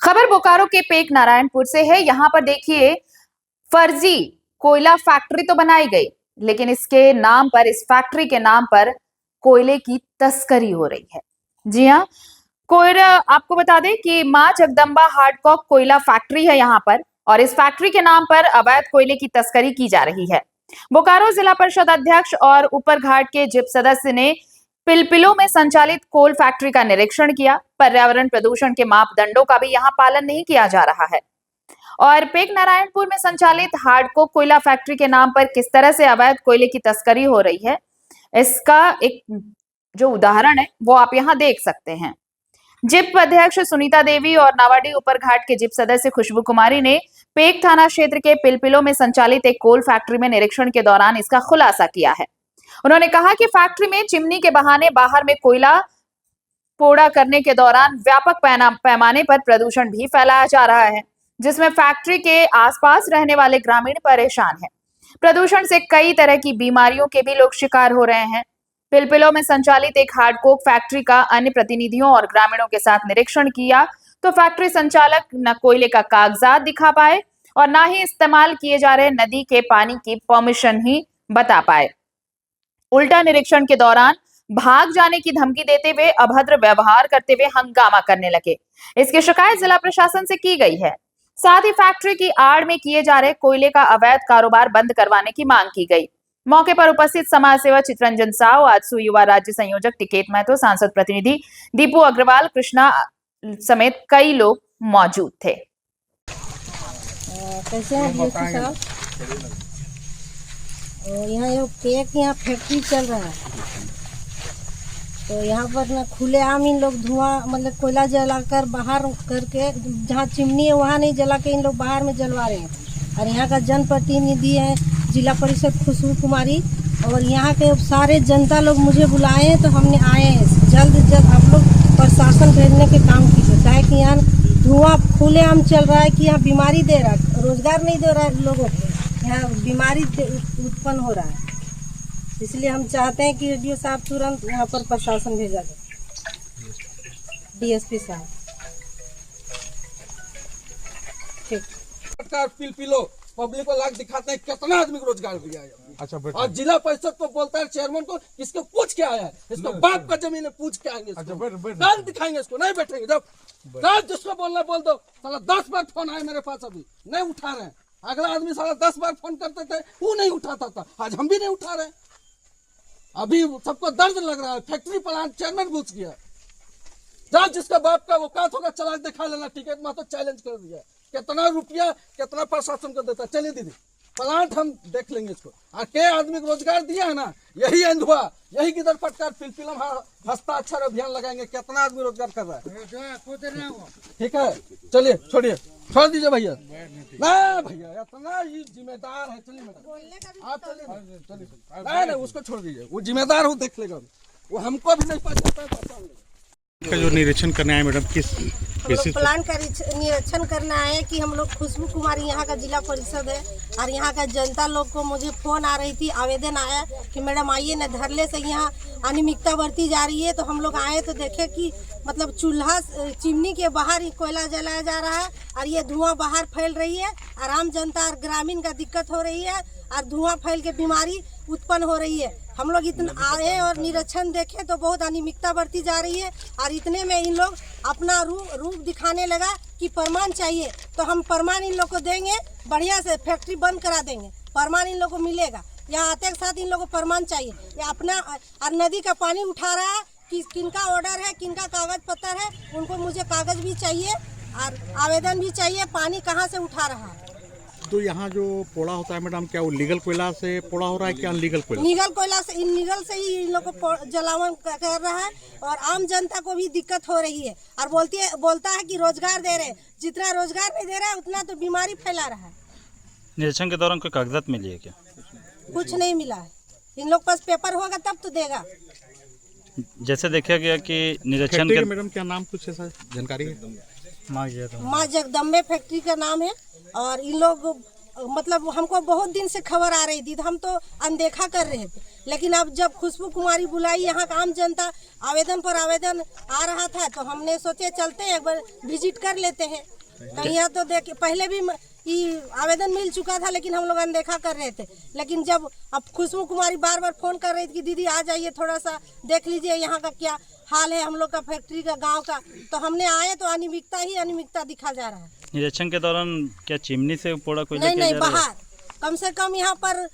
खबर बोकारो के पेक नारायणपुर से है। यहाँ पर देखिए, फर्जी कोयला फैक्ट्री तो बनाई गई, लेकिन इसके नाम पर, इस फैक्ट्री के नाम पर कोयले की तस्करी हो रही है। जी हाँ, कोयला, आपको बता दें कि मां जगदम्बा हार्डकॉक कोयला फैक्ट्री है यहाँ पर, और इस फैक्ट्री के नाम पर अवैध कोयले की तस्करी की जा रही है। बोकारो जिला परिषद अध्यक्ष और ऊपर घाट के जिप सदस्य ने पिलपिलों में संचालित कोल फैक्ट्री का निरीक्षण किया। पर्यावरण प्रदूषण के मापदंडों का भी यहाँ पालन नहीं किया जा रहा है। और पेक नारायणपुर में संचालित हार्डकोक कोयला फैक्ट्री के नाम पर किस तरह से अवैध कोयले की तस्करी हो रही है, इसका एक जो उदाहरण है वो आप यहाँ देख सकते हैं। जिप अध्यक्ष सुनीता देवी और नावाडी ऊपर घाट के जिप सदस्य खुशबू कुमारी ने पेक थाना क्षेत्र के पिलपिलों में संचालित एक कोल फैक्ट्री में निरीक्षण के दौरान इसका खुलासा किया है। उन्होंने कहा कि फैक्ट्री में चिमनी के बहाने बाहर में कोयला पोड़ा करने के दौरान व्यापक पैमाने पर प्रदूषण भी फैलाया जा रहा है, जिसमें फैक्ट्री के आसपास रहने वाले ग्रामीण परेशान हैं। प्रदूषण से कई तरह की बीमारियों के भी लोग शिकार हो रहे हैं। पिलपिलों में संचालित एक हार्डकोक फैक्ट्री का अन्य प्रतिनिधियों और ग्रामीणों के साथ निरीक्षण किया तो फैक्ट्री संचालक न कोयले का कागजात दिखा पाए और ना ही इस्तेमाल किए जा रहे नदी के पानी की परमिशन ही बता पाए। उल्टा निरीक्षण के दौरान भाग जाने की धमकी देते हुए अभद्र व्यवहार करते हुए हंगामा करने लगे। इसकी शिकायत जिला प्रशासन से की गई है। साथ ही फैक्ट्री की आड़ में किए जा रहे कोयले का अवैध कारोबार बंद करवाने की मांग की गई। मौके पर उपस्थित समाज सेवा चित्रंजन साव, आजसू युवा राज्य संयोजक टिकेत महतो, सांसद प्रतिनिधि दीपू अग्रवाल, कृष्णा समेत कई लोग मौजूद थे। कैसे हैं साहब? यहाँ यहाँ फैक्ट्री चल रहा है, तो यहाँ पर ना खुलेआम इन लोग धुआं मतलब कोयला जलाकर बाहर करके, जहाँ चिमनी है वहाँ नहीं जला के इन लोग बाहर में जलवा रहे हैं। और यहाँ का जनप्रतिनिधि है जिला परिषद खुशबू कुमारी, और यहाँ के सारे जनता लोग मुझे बुलाए हैं, तो हमने आए हैं। जल्द से जल्द आप लोग प्रशासन भेजने के काम कीजिए, क्या है कि यहाँ धुआं खुलेआम चल रहा है कि यहाँ बीमारी दे रहा है, रोजगार नहीं दे रहा है लोगों को, यहाँ बीमारी उत्पन्न हो रहा है। इसलिए हम चाहते हैं कि डीओ साहब तुरंत यहाँ पर प्रशासन भेजा जाए, डीएसपी साहब। ठीक। सरकार पिलो पब्लिक को लाख दिखाते हैं, कितना आदमी को रोजगार दिया है। अच्छा, और जिला परिषद को बोलता है चेयरमैन को, इसको पूछ के आया है, इसको बाप का जमीन है, पूछ के आएंगे, कल दिखाएंगे इसको, नहीं बैठेंगे। जब रात जिसको बोलना बोल दो, साला 10 बार फोन आए मेरे पास, अभी नहीं उठा रहे। अगला आदमी साला 10 बार फोन करते थे, वो नहीं उठाता था, आज हम भी नहीं उठा रहे। अभी सबको दर्द लग रहा है। फैक्ट्री प्लांट चेयरमैन घुस गया। जब जिसका बाप का औकात होगा चला दिखा लेना। टिकट में तो चैलेंज कर दिया, कितना रुपया कितना प्रशासन को देता। चलिए दीदी, प्लांट हम देख लेंगे इसको। और के आदमी को रोजगार दिया है ना, यही अंधुआ, यही किधर पटकार फिलम हस्ताक्षर अभियान लगाएंगे। कितना आदमी रोजगार कर रहा है। ठीक है, चलिए छोड़िए, छोड़ दीजिए भैया। ना भैया इतना ही जिम्मेदार है। चलिए मैडम आप चलिए। नहीं उसको छोड़ दीजिए, वो जिम्मेदार हो, देख लेगा। वो हमको भी नहीं पहचानता है, पहचान लेगा। का जो निरीक्षण करने आए मैडम, किस प्लान का निरीक्षण करना है कि हम लोग खुशबू कुमारी यहाँ का जिला परिषद है, और यहाँ का जनता लोग को मुझे फोन आ रही थी, आवेदन आया कि मैडम आइए न, धरले से यहाँ अनियमितता बढ़ती जा रही है। तो हम लोग आए तो देखे कि मतलब चूल्हा चिमनी के बाहर ही कोयला जलाया जा रहा है, और ये धुआं बाहर फैल रही है, और आम जनता और ग्रामीण का दिक्कत हो रही है, और धुआं फैल के बीमारी उत्पन्न हो रही है। हम लोग इतना आए और निरीक्षण देखे तो बहुत अनियमितता बढ़ती जा रही है, और इतने में इन लोग अपना रूप दिखाने लगा कि प्रमाण चाहिए। तो हम प्रमाण इन लोग को देंगे, बढ़िया से फैक्ट्री बंद करा देंगे, प्रमाण इन लोग को मिलेगा। यहाँ आते के साथ इन लोग को प्रमाण चाहिए। ये अपना और नदी का पानी उठा रहा है कि किनका ऑर्डर है, किनका कागज पत्र है, उनको मुझे कागज भी चाहिए और आवेदन भी चाहिए, पानी कहाँ से उठा रहा है। तो यहाँ जो पोड़ा होता है मैडम, क्या वो लीगल कोयला से पोड़ा हो रहा है, क्या अनलीगल कोयला? लीगल कोयला से, इनलीगल से ही इन लोग को जलावन कर रहा है, और आम जनता को भी दिक्कत हो रही है। और बोलता है कि रोजगार दे रहे, जितना रोजगार नहीं दे रहा है उतना तो बीमारी फैला रहा है। निरीक्षण के दौरान कोई कागजात मिली है क्या? कुछ नहीं मिला है। इन लोग पास पेपर होगा तब तो देगा। जैसे देखा गया कि निरीक्षण के मैडम क्या नाम, कुछ ऐसा जानकारी है? माँ जगदम्बे फैक्ट्री का नाम है। और इन लोग मतलब हमको बहुत दिन से खबर आ रही थी, तो हम तो अनदेखा कर रहे थे। लेकिन अब जब खुशबू कुमारी बुलाई, यहाँ का आम जनता आवेदन पर आवेदन आ रहा था, तो हमने सोचे चलते हैं एक बार विजिट कर लेते हैं। कहीं यहाँ तो देख पहले भी ये आवेदन मिल चुका था, लेकिन हम लोग अनदेखा कर रहे थे। लेकिन जब अब खुशबू कुमारी बार बार फोन कर रही थी कि दीदी आ जाइए, थोड़ा सा देख लीजिए यहाँ का क्या हाल है हम लोग का, फैक्ट्री का, गांव का, तो हमने आए तो अनियमितता ही अनियमितता दिखा जा रहा है। निरीक्षण के दौरान क्या चिमनी से कोयला नहीं किया नहीं, जा रहा है? बाहर कम से कम यहाँ पर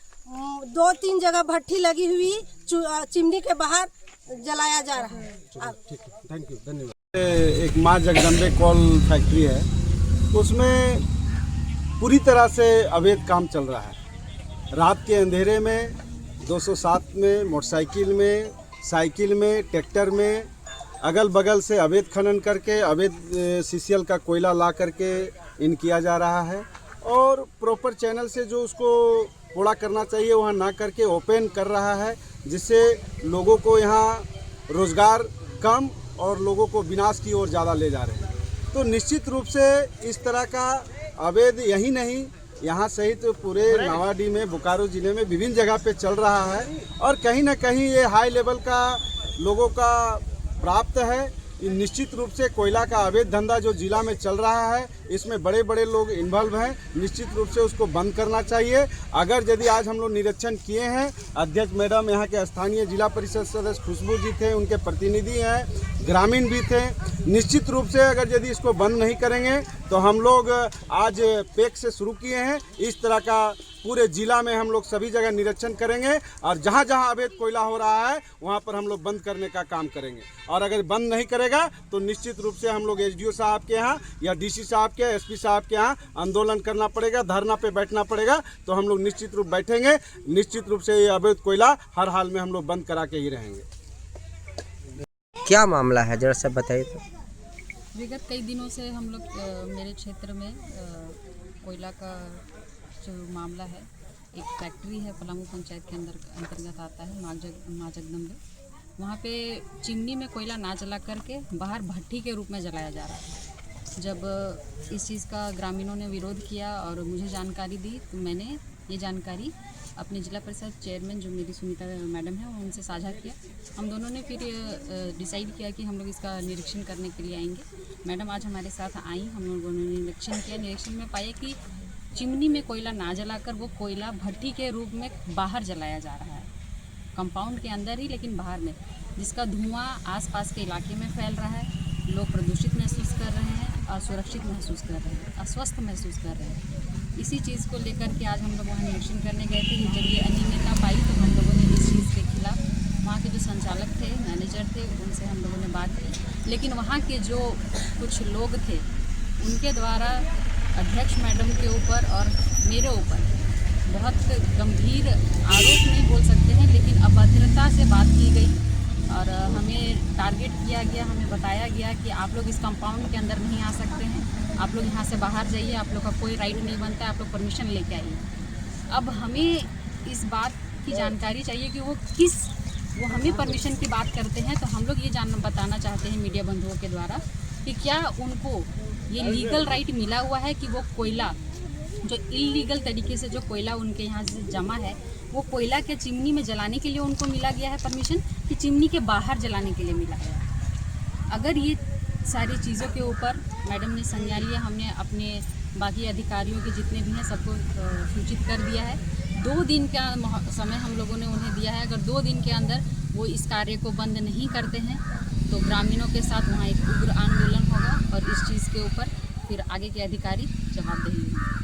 2-3 जगह भट्ठी लगी हुई चिमनी के बाहर जलाया जा रहा है। थैंक यू, धन्यवाद। एक माँ जगदम्बे कोल फैक्ट्री है, उसमें पूरी तरह से अवैध काम चल रहा है। रात के अंधेरे में 207 में, मोटरसाइकिल में, साइकिल में, ट्रैक्टर में, अगल बगल से अवैध खनन करके अवैध सीसीएल का कोयला ला करके इन किया जा रहा है। और प्रॉपर चैनल से जो उसको पोड़ा करना चाहिए वहाँ ना करके ओपन कर रहा है, जिससे लोगों को यहाँ रोज़गार कम और लोगों को विनाश की ओर ज़्यादा ले जा रहे हैं। तो निश्चित रूप से इस तरह का अवैध यही नहीं, यहाँ सहित तो पूरे नावाडी में, बोकारो ज़िले में विभिन्न जगह पे चल रहा है। और कहीं ना कहीं ये हाई लेवल का लोगों का प्राप्त है। निश्चित रूप से कोयला का अवैध धंधा जो जिला में चल रहा है, इसमें बड़े बड़े लोग इन्वॉल्व हैं। निश्चित रूप से उसको बंद करना चाहिए। अगर यदि आज हम लोग निरीक्षण किए हैं, अध्यक्ष मैडम, यहाँ के स्थानीय जिला परिषद सदस्य खुशबू जी थे, उनके प्रतिनिधि हैं, ग्रामीण भी थे। निश्चित रूप से अगर यदि इसको बंद नहीं करेंगे तो हम लोग आज पैक से शुरू किए हैं, इस तरह का पूरे जिला में हम लोग सभी जगह निरीक्षण करेंगे और जहाँ जहाँ अवैध कोयला हो रहा है वहाँ पर हम लोग बंद करने का काम करेंगे। और अगर बंद नहीं करेगा तो निश्चित रूप से हम लोग एसडीओ साहब के यहाँ या डीसी साहब के, एसपी साहब के यहाँ आंदोलन करना पड़ेगा, धरना पे बैठना पड़ेगा। तो हम लोग निश्चित रूप बैठेंगे। निश्चित रूप से ये अवैध कोयला हर हाल में हम लोग बंद करा के ही रहेंगे। क्या मामला है, जरा सा बताइए तो। विगत कई दिनों से हम लोग मेरे क्षेत्र में कोयला का जो मामला है, एक फैक्ट्री है पलामू पंचायत के अंतर्गत आता है, माँ जगदम्बे। वहाँ पे चिमनी में कोयला ना जला करके बाहर भट्ठी के रूप में जलाया जा रहा है। जब इस चीज़ का ग्रामीणों ने विरोध किया और मुझे जानकारी दी, तो मैंने ये जानकारी अपने जिला परिषद चेयरमैन जो मेरी सुनीता मैडम है उनसे साझा किया। हम दोनों ने फिर डिसाइड किया कि हम लोग इसका निरीक्षण करने के लिए आएंगे। मैडम आज हमारे साथ आई, हम लोगों ने निरीक्षण किया। निरीक्षण में पाया कि चिमनी में कोयला ना जलाकर वो कोयला भट्ठी के रूप में बाहर जलाया जा रहा है, कंपाउंड के अंदर ही लेकिन बाहर में, जिसका धुआं आसपास के इलाके में फैल रहा है। लोग प्रदूषित महसूस कर रहे हैं, असुरक्षित महसूस कर रहे हैं, अस्वस्थ महसूस कर रहे हैं। इसी चीज़ को लेकर के आज हम लोग वहाँ निरीक्षण करने गए थे। जब ये अनियमितता पाई तो हम लोगों ने इस चीज़ के खिलाफ वहाँ के जो संचालक थे, मैनेजर थे, उनसे हम लोगों ने बात की। लेकिन वहाँ के जो कुछ लोग थे उनके द्वारा अध्यक्ष मैडम के ऊपर और मेरे ऊपर बहुत गंभीर आरोप नहीं बोल सकते हैं, लेकिन अभद्रता से बात की गई और हमें टारगेट किया गया। हमें बताया गया कि आप लोग इस कंपाउंड के अंदर नहीं आ सकते हैं, आप लोग यहाँ से बाहर जाइए, आप लोग का कोई राइट नहीं बनता है, आप लोग परमिशन लेके आइए। अब हमें इस बात की जानकारी चाहिए कि वो हमें परमिशन की बात करते हैं, तो हम लोग ये बताना चाहते हैं मीडिया बंधुओं के द्वारा कि क्या उनको ये लीगल राइट मिला हुआ है कि वो कोयला जो इलीगल तरीके से जो कोयला उनके यहाँ से जमा है, वो कोयला के चिमनी में जलाने के लिए उनको मिला गया है परमिशन, कि चिमनी के बाहर जलाने के लिए मिला है। अगर ये सारी चीज़ों के ऊपर मैडम ने संज्ञान लिया, हमने अपने बाकी अधिकारियों के जितने भी हैं सबको सूचित कर दिया है। 2 दिन का समय हम लोगों ने उन्हें दिया है। अगर 2 दिन के अंदर वो इस कार्य को बंद नहीं करते हैं तो ग्रामीणों के साथ वहाँ एक उग्र आंदोलन होगा और इस चीज़ के ऊपर फिर आगे के अधिकारी जवाबदेही होंगे।